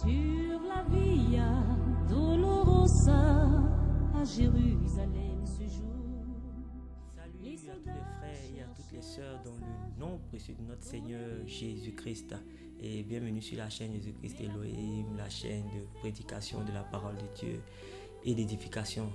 Sur la Via Dolorosa à Jérusalem ce jour. Salut à tous les frères et à toutes les sœurs dans le nom précieux de notre Seigneur Jésus-Christ. Et bienvenue sur la chaîne Jésus-Christ Elohim, la chaîne de prédication de la parole de Dieu et d'édification.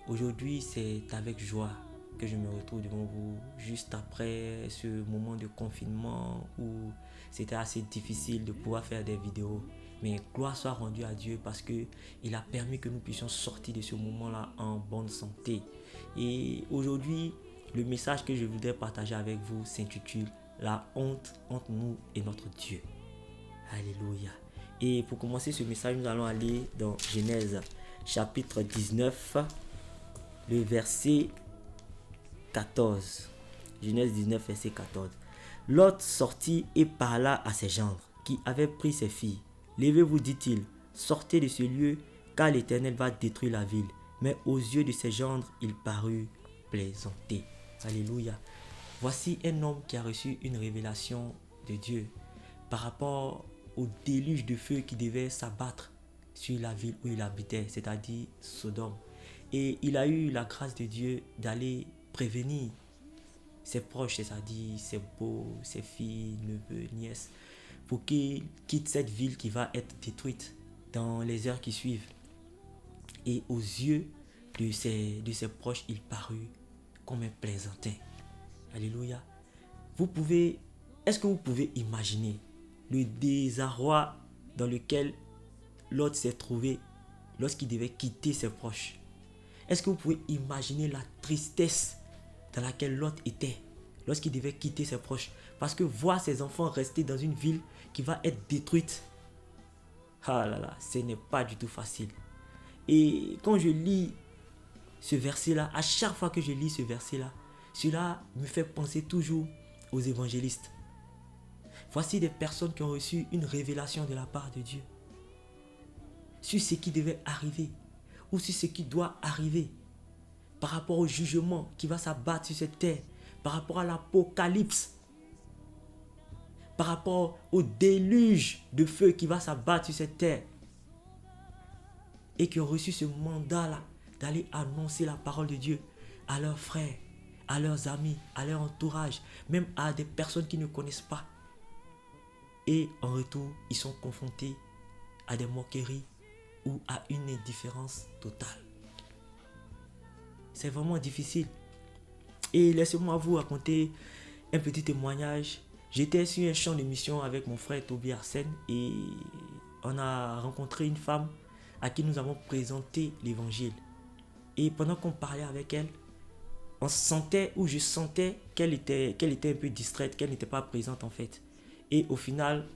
Aujourd'hui, c'est avec joie que je me retrouve devant vous juste après ce moment de confinement où c'était assez difficile de pouvoir faire des vidéos. Mais gloire soit rendue à Dieu parce qu'il a permis que nous puissions sortir de ce moment-là en bonne santé. Et aujourd'hui, le message que je voudrais partager avec vous s'intitule « La honte entre nous et notre Dieu ». Alléluia. Et pour commencer ce message, nous allons aller dans Genèse chapitre 19, le verset 14. Genèse 19, verset 14. Lot sortit et parla à ses gendres qui avaient pris ses filles. Levez-vous, dit-il, sortez de ce lieu, car l'Éternel va détruire la ville. Mais aux yeux de ses gendres, il parut plaisanter. Alléluia. Voici un homme qui a reçu une révélation de Dieu par rapport au déluge de feu qui devait s'abattre sur la ville où il habitait, c'est-à-dire Sodome. Et il a eu la grâce de Dieu d'aller prévenir ses proches, c'est-à-dire ses beaux, ses filles, neveux, nièces, pour qu'ils quittent cette ville qui va être détruite dans les heures qui suivent. Et aux yeux de ses proches, il parut comme un plaisantin. Alléluia. Est-ce que vous pouvez imaginer le désarroi dans lequel Lot s'est trouvé lorsqu'il devait quitter ses proches? Est-ce que vous pouvez imaginer la tristesse dans laquelle Lot était lorsqu'il devait quitter ses proches? Parce que voir ses enfants rester dans une ville qui va être détruite, ah là là, ce n'est pas du tout facile. Et quand je lis ce verset-là, à chaque fois que je lis ce verset-là, cela me fait penser toujours aux évangélistes. Voici des personnes qui ont reçu une révélation de la part de Dieu sur ce qui devait arriver ou sur ce qui doit arriver par rapport au jugement qui va s'abattre sur cette terre, par rapport à l'apocalypse, par rapport au déluge de feu qui va s'abattre sur cette terre, et qui ont reçu ce mandat-là d'aller annoncer la parole de Dieu à leurs frères, à leurs amis, à leur entourage, même à des personnes qui ne connaissent pas. Et en retour, ils sont confrontés à des moqueries ou à une indifférence totale. C'est vraiment difficile. Et laissez-moi vous raconter un petit témoignage. J'étais sur un champ de mission avec mon frère Toby Arsène et on a rencontré une femme à qui nous avons présenté l'évangile. Et pendant qu'on parlait avec elle, je sentais qu'elle était un peu distraite, qu'elle n'était pas présente en fait. Et au final,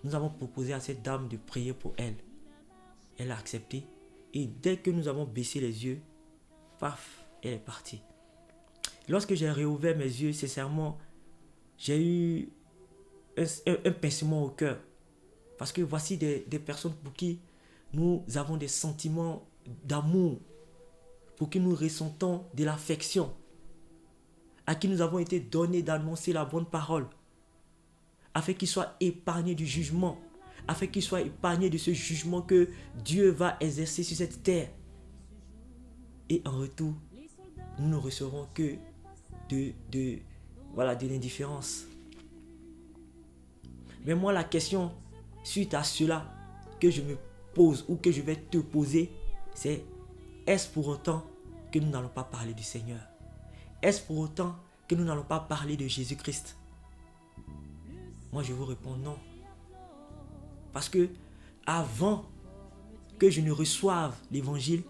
nous avons proposé à cette dame de prier pour elle. Elle a accepté. Et dès que nous avons baissé les yeux, paf, elle est partie. Lorsque j'ai réouvert mes yeux, sincèrement, j'ai eu un pincement au cœur. Parce que voici des personnes pour qui nous avons des sentiments d'amour, pour qui nous ressentons de l'affection, à qui nous avons été donnés d'annoncer la bonne parole, afin qu'ils soient épargnés du jugement, afin qu'ils soient épargnés de ce jugement que Dieu va exercer sur cette terre. Et en retour, nous ne recevrons que de l'indifférence. Mais moi, la question suite à cela que je me pose ou que je vais te poser, c'est: est-ce pour autant que nous n'allons pas parler du Seigneur? Est-ce pour autant que nous n'allons pas parler de Jésus-Christ? Moi, je vous réponds non. Parce que avant que je ne reçoive l'évangile,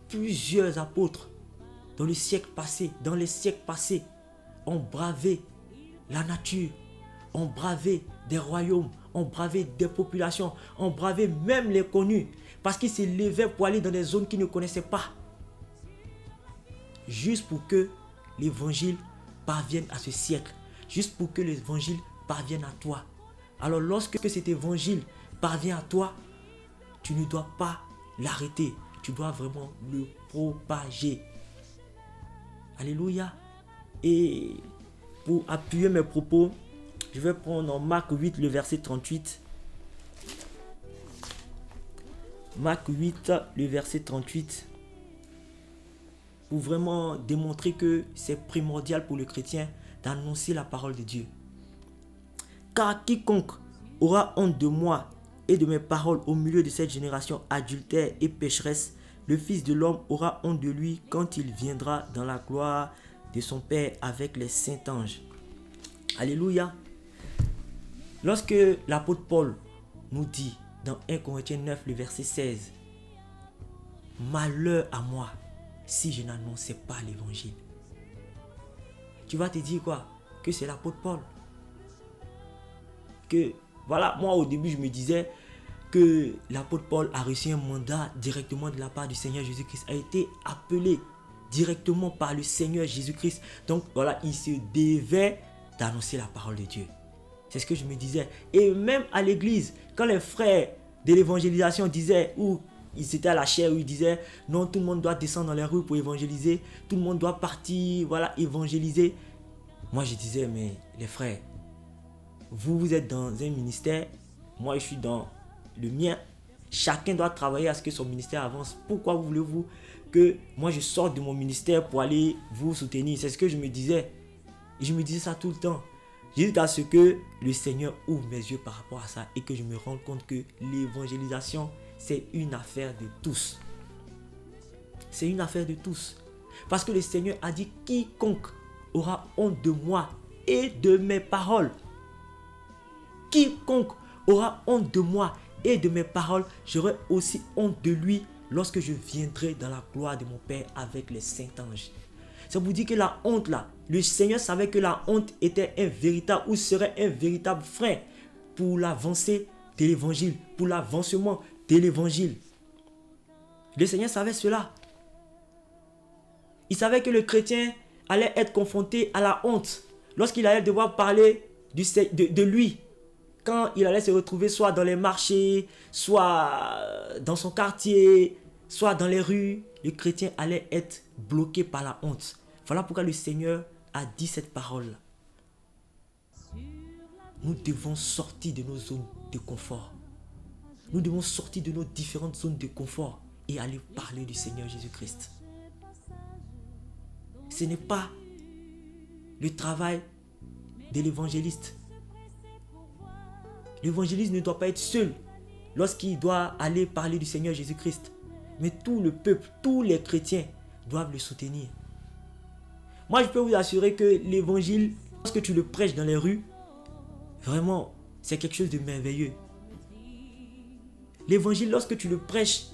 plusieurs apôtres dans les siècles passés ont bravé la nature, ont bravé des royaumes, ont bravé des populations, ont bravé même les connus, parce qu'ils se levaient pour aller dans des zones qu'ils ne connaissaient pas, juste pour que l'évangile parvienne à ce siècle, juste pour que l'évangile parvienne à toi. Alors lorsque cet évangile parvient à toi, tu ne dois pas l'arrêter, tu dois vraiment le propager. Alléluia. Et pour appuyer mes propos, je vais prendre en Marc 8 le verset 38. Marc 8, le verset 38, pour vraiment démontrer que c'est primordial pour le chrétien d'annoncer la parole de Dieu. Car quiconque aura honte de moi et de mes paroles au milieu de cette génération adultère et pécheresse, le Fils de l'homme aura honte de lui quand il viendra dans la gloire de son Père avec les saints anges. Alléluia. Lorsque l'apôtre Paul nous dit dans 1 Corinthiens 9, le verset 16, « Malheur à moi si je n'annonçais pas l'évangile. » Tu vas te dire quoi? Que c'est l'apôtre Paul. Que voilà, moi au début je me disais que l'apôtre Paul a reçu un mandat directement de la part du Seigneur Jésus-Christ, a été appelé directement par le Seigneur Jésus-Christ. Donc voilà, il se devait d'annoncer la parole de Dieu. C'est ce que je me disais. Et même à l'église, quand les frères de l'évangélisation disaient, ou ils étaient à la chaire où ils disaient, non, tout le monde doit descendre dans les rues pour évangéliser, tout le monde doit partir, voilà, évangéliser. Moi je disais, mais les frères, vous êtes dans un ministère, moi je suis dans le mien. Chacun doit travailler à ce que son ministère avance. Pourquoi voulez-vous que moi je sorte de mon ministère pour aller vous soutenir? C'est ce que je me disais. Et je me disais ça tout le temps. Jusqu'à ce que le Seigneur ouvre mes yeux par rapport à ça et que je me rende compte que l'évangélisation, c'est une affaire de tous. C'est une affaire de tous. Parce que le Seigneur a dit, quiconque aura honte de moi et de mes paroles. Quiconque aura honte de moi et de mes paroles, j'aurai aussi honte de lui lorsque je viendrai dans la gloire de mon Père avec les saints anges. Ça vous dit que la honte là, le Seigneur savait que la honte était un véritable ou serait un véritable frein pour l'avancée de l'évangile, pour l'avancement de l'évangile. Le Seigneur savait cela. Il savait que le chrétien allait être confronté à la honte lorsqu'il allait devoir parler de lui. Quand il allait se retrouver soit dans les marchés, soit dans son quartier, soit dans les rues, le chrétien allait être bloqué par la honte. Voilà pourquoi le Seigneur a dit cette parole. Nous devons sortir de nos zones de confort. Nous devons sortir de nos différentes zones de confort et aller parler du Seigneur Jésus-Christ. Ce n'est pas le travail de l'évangéliste. L'évangéliste ne doit pas être seul lorsqu'il doit aller parler du Seigneur Jésus-Christ. Mais tout le peuple, tous les chrétiens doivent le soutenir. Moi, je peux vous assurer que l'évangile, lorsque tu le prêches dans les rues, vraiment, c'est quelque chose de merveilleux. L'évangile, lorsque tu le prêches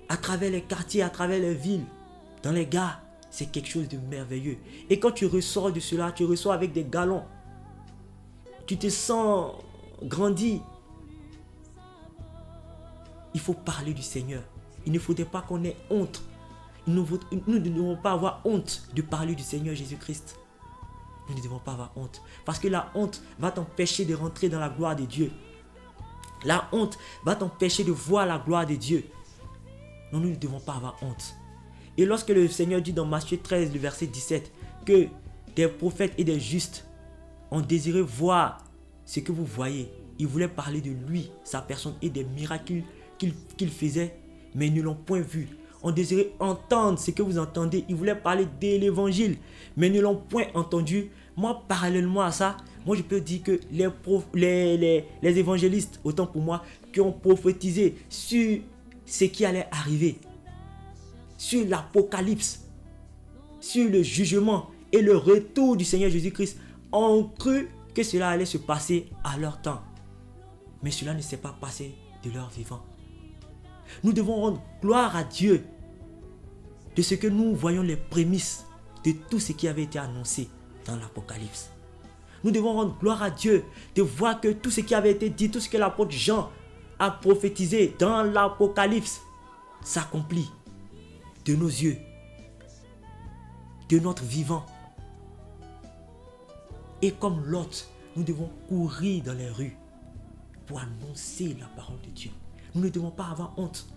à travers les quartiers, à travers les villes, dans les gares, c'est quelque chose de merveilleux. Et quand tu ressors de cela, tu ressors avec des galons. Tu te sens grandi. Il faut parler du Seigneur. Il ne faudrait pas qu'on ait honte. Nous ne devons pas avoir honte de parler du Seigneur Jésus-Christ. Nous ne devons pas avoir honte. Parce que la honte va t'empêcher de rentrer dans la gloire de Dieu. La honte va t'empêcher de voir la gloire de Dieu. Non, nous ne devons pas avoir honte. Et lorsque le Seigneur dit dans Matthieu 13, le verset 17, que des prophètes et des justes ont désiré voir ce que vous voyez, ils voulaient parler de lui, sa personne et des miracles qu'il faisait, mais ils ne l'ont point vu. On désirait entendre ce que vous entendez. Ils voulaient parler de l'évangile, mais ils ne l'ont point entendu. Moi, parallèlement à ça, moi je peux dire que les évangélistes, autant pour moi, qui ont prophétisé sur ce qui allait arriver, sur l'Apocalypse, sur le jugement et le retour du Seigneur Jésus-Christ, ont cru que cela allait se passer à leur temps. Mais cela ne s'est pas passé de leur vivant. Nous devons rendre gloire à Dieu de ce que nous voyons les prémices de tout ce qui avait été annoncé dans l'Apocalypse. Nous devons rendre gloire à Dieu de voir que tout ce qui avait été dit, tout ce que l'apôtre Jean a prophétisé dans l'Apocalypse s'accomplit de nos yeux, de notre vivant. Et comme Lot, nous devons courir dans les rues pour annoncer la parole de Dieu. Nous ne devons pas avoir honte.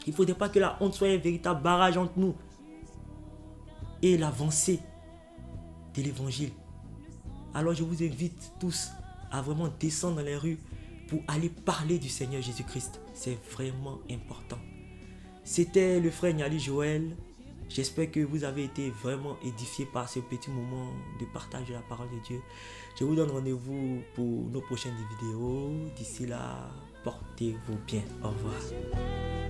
Il ne faudrait pas que la honte soit un véritable barrage entre nous et l'avancée de l'évangile. Alors je vous invite tous à vraiment descendre dans les rues pour aller parler du Seigneur Jésus-Christ. C'est vraiment important. C'était le frère Niali Joël. J'espère que vous avez été vraiment édifiés par ce petit moment de partage de la parole de Dieu. Je vous donne rendez-vous pour nos prochaines vidéos. D'ici là, portez-vous bien. Au revoir.